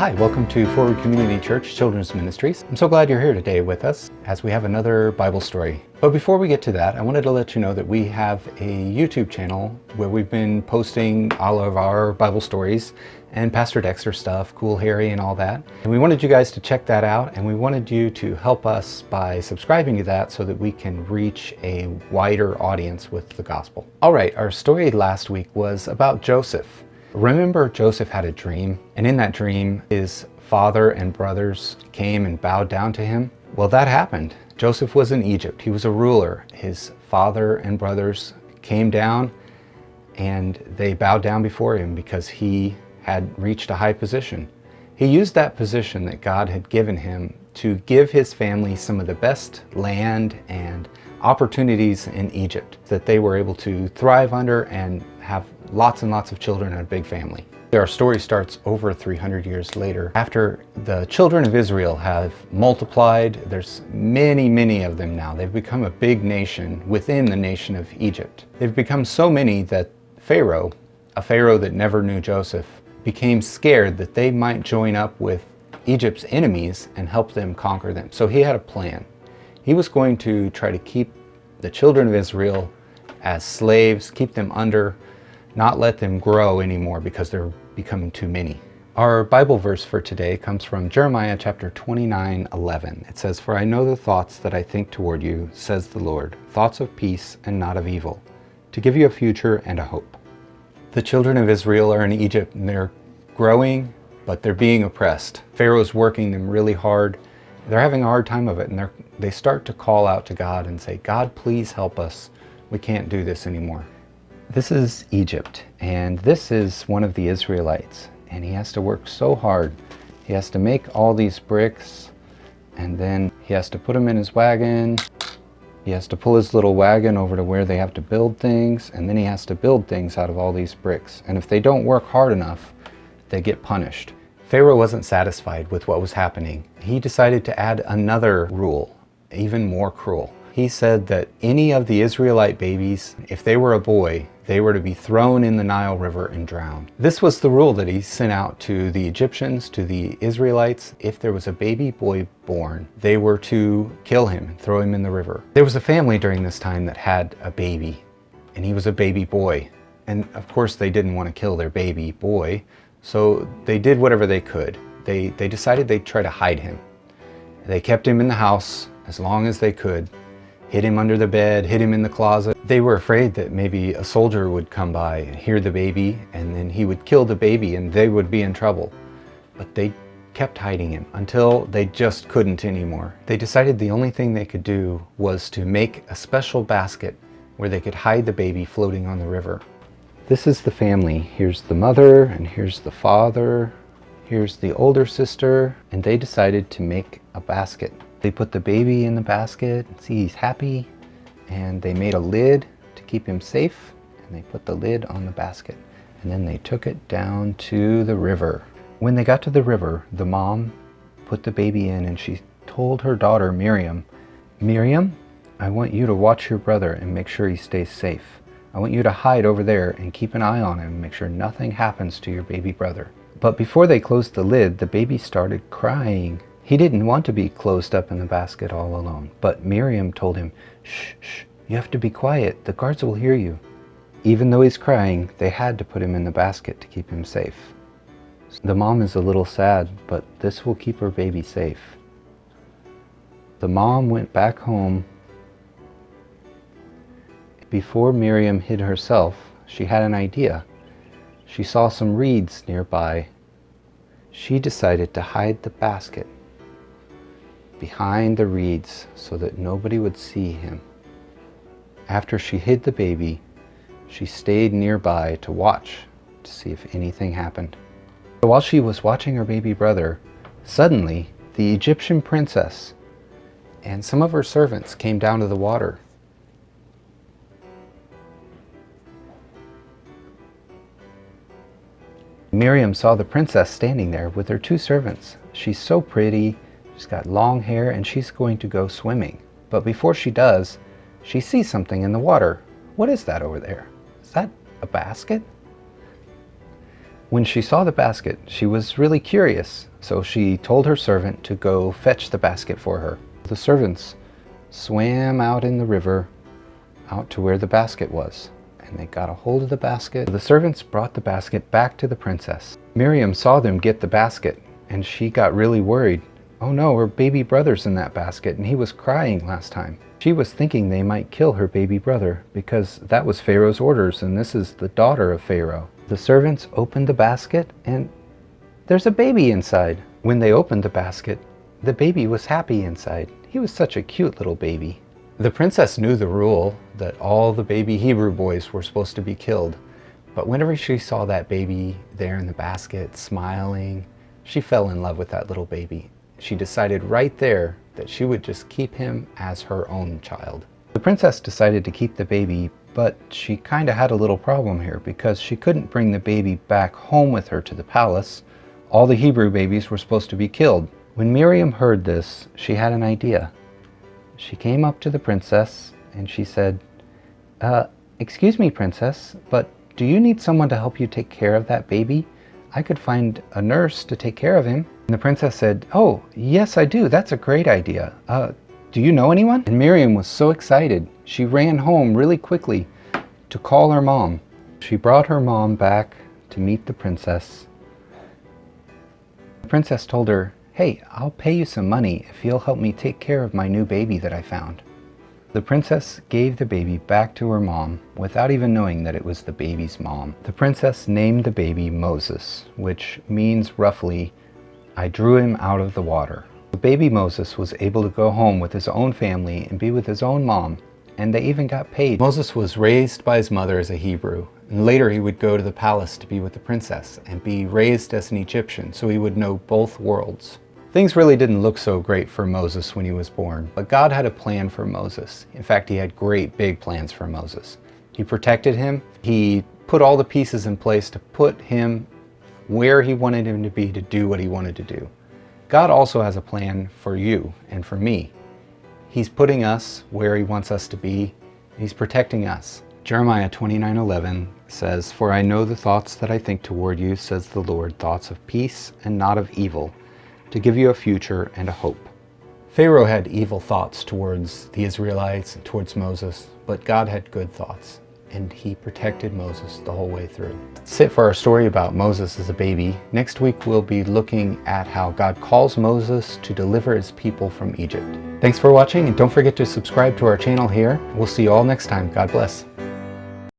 Hi, welcome to Forward Community Church Children's Ministries. I'm so glad you're here today with us as we have another Bible story. But before we get to that, I wanted to let you know that we have a YouTube channel where we've been posting all of our Bible stories and Pastor Dexter stuff, Cool Harry and all that. And we wanted you guys to check that out, and we wanted you to help us by subscribing to that so that we can reach a wider audience with the gospel. All right, our story last week was about Joseph. Remember, Joseph had a dream, and in that dream, his father and brothers came and bowed down to him. Well, that happened. Joseph was in Egypt. He was a ruler. His father and brothers came down and they bowed down before him because he had reached a high position. He used that position that God had given him to give his family some of the best land and opportunities in Egypt that they were able to thrive under and have lots and lots of children and a big family. Our story starts over 300 years later. After the children of Israel have multiplied, there's many of them now. They've become a big nation within the nation of Egypt. They've become so many that Pharaoh, a Pharaoh that never knew Joseph, became scared that they might join up with Egypt's enemies and help them conquer them. So he had a plan. He was going to try to keep the children of Israel as slaves, keep them under, not let them grow anymore because they're becoming too many. Our Bible verse for today comes from Jeremiah chapter 29:11. It says, "For I know the thoughts that I think toward you, says the Lord, thoughts of peace and not of evil, to give you a future and a hope." The children of Israel are in Egypt and they're growing, but they're being oppressed. Pharaoh's working them really hard. They're having a hard time of it, and they start to call out to God and say, "God, please help us. We can't do this anymore." This is Egypt, and this is one of the Israelites, and he has to work so hard. He has to make all these bricks, and then he has to put them in his wagon. He has to pull his little wagon over to where they have to build things, and then he has to build things out of all these bricks. And if they don't work hard enough, they get punished. Pharaoh wasn't satisfied with what was happening. He decided to add another rule, even more cruel. He said that any of the Israelite babies, if they were a boy, they were to be thrown in the Nile River and drowned. This was the rule that he sent out to the Egyptians, to the Israelites. If there was a baby boy born, they were to kill him and throw him in the river. There was a family during this time that had a baby, and he was a baby boy. And of course they didn't want to kill their baby boy, so they did whatever they could. They decided they'd try to hide him. They kept him in the house as long as they could. Hid him under the bed, hid him in the closet. They were afraid that maybe a soldier would come by and hear the baby, and then he would kill the baby and they would be in trouble. But they kept hiding him until they just couldn't anymore. They decided the only thing they could do was to make a special basket where they could hide the baby floating on the river. This is the family. Here's the mother, and here's the father. Here's the older sister, and they decided to make a basket. They put the baby in the basket, see he's happy, and they made a lid to keep him safe, and they put the lid on the basket. And then they took it down to the river. When they got to the river, the mom put the baby in and she told her daughter Miriam, "Miriam, I want you to watch your brother and make sure he stays safe. I want you to hide over there and keep an eye on him and make sure nothing happens to your baby brother." But before they closed the lid, the baby started crying. He didn't want to be closed up in the basket all alone, but Miriam told him, "Shh, shh, you have to be quiet. The guards will hear you." Even though he's crying, they had to put him in the basket to keep him safe. The mom is a little sad, but this will keep her baby safe. The mom went back home. Before Miriam hid herself, she had an idea. She saw some reeds nearby. She decided to hide the basket behind the reeds so that nobody would see him. After she hid the baby, she stayed nearby to watch to see if anything happened. While she was watching her baby brother, suddenly the Egyptian princess and some of her servants came down to the water. Miriam saw the princess standing there with her two servants. She's so pretty. She's got long hair and she's going to go swimming. But before she does, she sees something in the water. What is that over there? Is that a basket? When she saw the basket, she was really curious, so she told her servant to go fetch the basket for her. The servants swam out in the river, out to where the basket was, and they got a hold of the basket. The servants brought the basket back to the princess. Miriam saw them get the basket, and she got really worried. Oh no, her baby brother's in that basket, and he was crying last time. She was thinking they might kill her baby brother, because that was Pharaoh's orders, and this is the daughter of Pharaoh. The servants opened the basket, and there's a baby inside. When they opened the basket, the baby was happy inside. He was such a cute little baby. The princess knew the rule that all the baby Hebrew boys were supposed to be killed, but whenever she saw that baby there in the basket smiling, she fell in love with that little baby. She decided right there that she would just keep him as her own child. The princess decided to keep the baby, but she kind of had a little problem here because she couldn't bring the baby back home with her to the palace. All the Hebrew babies were supposed to be killed. When Miriam heard this, she had an idea. She came up to the princess and she said, excuse me, princess, but do you need someone to help you take care of that baby? I could find a nurse to take care of him. And the princess said, oh, yes, I do. That's a great idea. Do you know anyone? And Miriam was so excited. She ran home really quickly to call her mom. She brought her mom back to meet the princess. The princess told her, hey, I'll pay you some money if you'll help me take care of my new baby that I found. The princess gave the baby back to her mom without even knowing that it was the baby's mom. The princess named the baby Moses, which means roughly, I drew him out of the water. The baby Moses was able to go home with his own family and be with his own mom, and they even got paid. Moses was raised by his mother as a Hebrew, and later he would go to the palace to be with the princess and be raised as an Egyptian, so he would know both worlds. Things really didn't look so great for Moses when he was born, but God had a plan for Moses. In fact, he had great big plans for Moses. He protected him. He put all the pieces in place to put him where he wanted him to be to do what he wanted to do. God also has a plan for you and for me. He's putting us where he wants us to be. He's protecting us. Jeremiah 29:11 says, for I know the thoughts that I think toward you, says the Lord, thoughts of peace and not of evil, to give you a future and a hope. Pharaoh had evil thoughts towards the Israelites and towards Moses, but God had good thoughts, and he protected Moses the whole way through. That's it for our story about Moses as a baby. Next week we'll be looking at how God calls Moses to deliver his people from Egypt. Thanks for watching, and don't forget to subscribe to our channel here. We'll see you all next time. God bless.